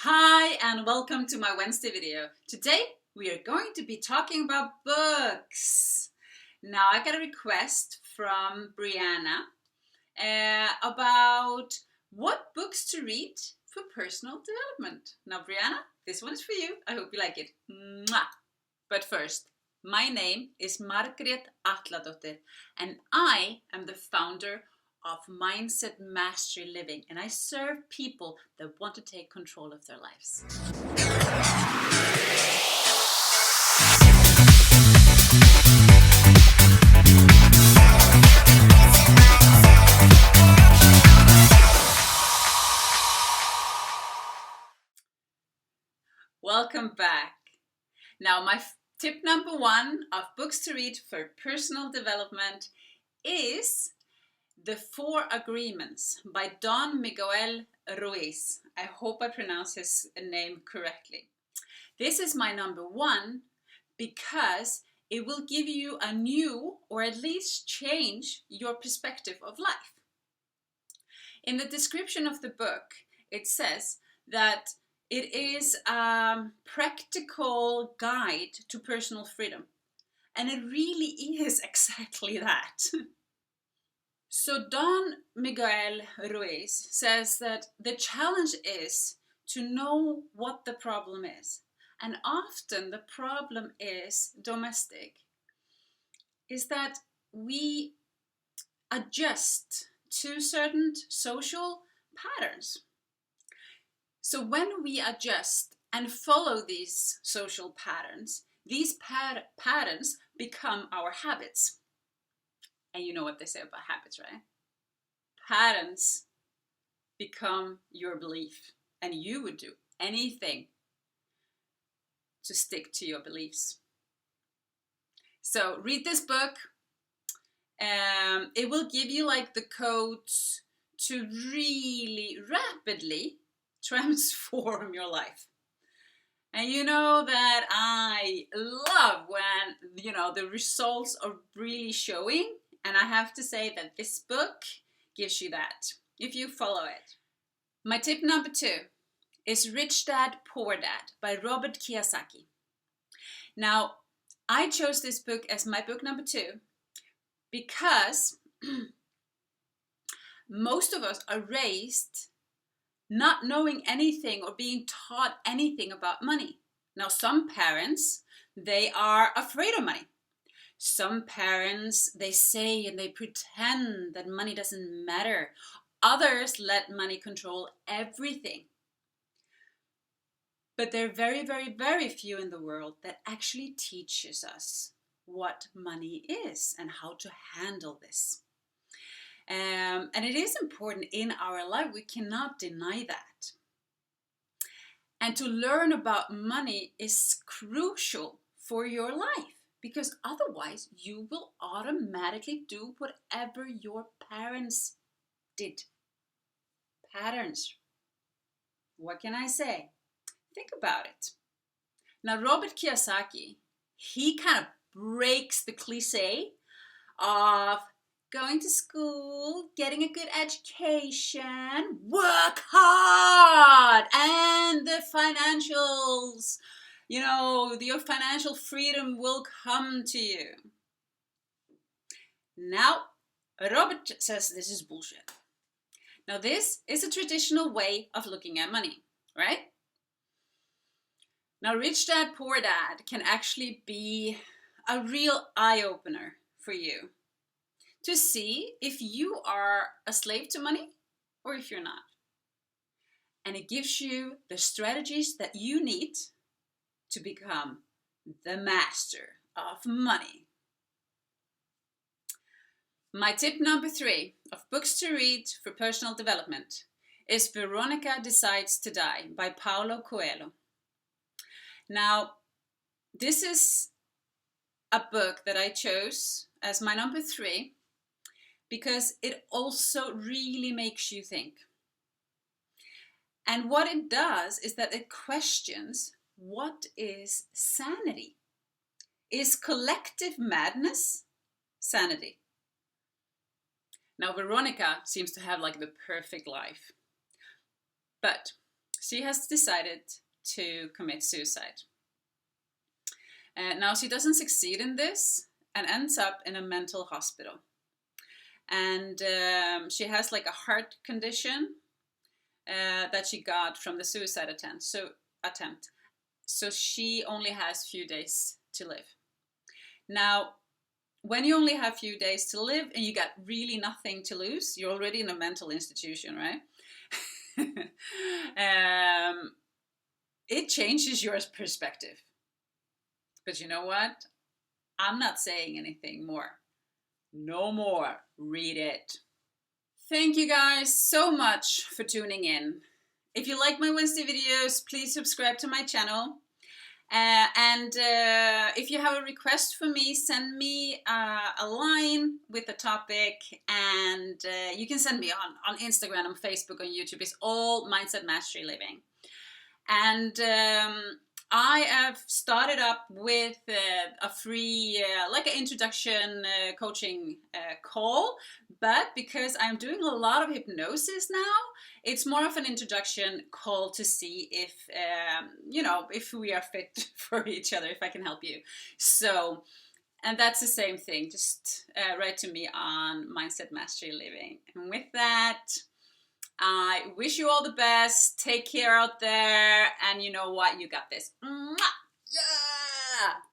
Hi and welcome to my Wednesday video. Today we are going to be talking about books. Now I got a request from Brianna about what books to read for personal development. Now Brianna, this one is for you. I hope you like it. Mwah! But first, my name is Margret Atladottir and I am the founder of Mindset Mastery Living, and I serve people that want to take control of their lives. Welcome back. Now, my tip number one of books to read for personal development is The 4 Agreements by Don Miguel Ruiz. I hope I pronounce his name correctly. This is my number one because it will give you a new, or at least change your perspective of life. In the description of the book, it says that it is a practical guide to personal freedom. And it really is exactly that. So Don Miguel Ruiz says that the challenge is to know what the problem is. And often the problem is domestic. Is that we adjust to certain social patterns. So when we adjust and follow these social patterns, these patterns become our habits. And you know what they say about habits, right? Patterns become your belief. And you would do anything to stick to your beliefs. So read this book. It will give you like the codes to really rapidly transform your life. And you know that I love when, the results are really showing. And I have to say that this book gives you that, if you follow it. My tip number 2 is Rich Dad, Poor Dad by Robert Kiyosaki. Now, I chose this book as my book number 2 because most of us are raised not knowing anything or being taught anything about money. Now, some parents, they are afraid of money. Some parents, they say and they pretend that money doesn't matter. Others let money control everything. But there are very, very, very few in the world that actually teaches us what money is and how to handle this. And it is important in our life. We cannot deny that. And to learn about money is crucial for your life. Because otherwise you will automatically do whatever your parents did. Patterns. What can I say? Think about it. Now Robert Kiyosaki, he kind of breaks the cliche of going to school, getting a good education, work hard, and the financials. Your financial freedom will come to you. Now, Robert says this is bullshit. Now, this is a traditional way of looking at money, right? Now, Rich Dad, Poor Dad can actually be a real eye-opener for you to see if you are a slave to money or if you're not. And it gives you the strategies that you need to become the master of money. My tip number 3 of books to read for personal development is Veronica Decides to Die by Paulo Coelho. Now, this is a book that I chose as my number 3 because it also really makes you think. And what it does is that it questions, what is sanity? Is collective madness sanity? Now, Veronica seems to have like the perfect life. But she has decided to commit suicide. Now she doesn't succeed in this and ends up in a mental hospital. And she has like a heart condition that she got from the suicide attempt. So she only has few days to live. Now, when you only have few days to live and you got really nothing to lose, you're already in a mental institution, right? It changes your perspective. But you know what? I'm not saying anything more. No more. Read it. Thank you guys so much for tuning in. If you like my Wednesday videos, please subscribe to my channel. If you have a request for me, send me a line with the topic, and you can send me on Instagram, on Facebook, on YouTube. It's all Mindset Mastery Living. And I have started up with a free, like an introduction coaching call, but because I'm doing a lot of hypnosis now, it's more of an introduction call to see if, if we are fit for each other, if I can help you. So, and that's the same thing, just write to me on Mindset Mastery Living. And with that, I wish you all the best. Take care out there. And you know what? You got this. Mwah! Yeah!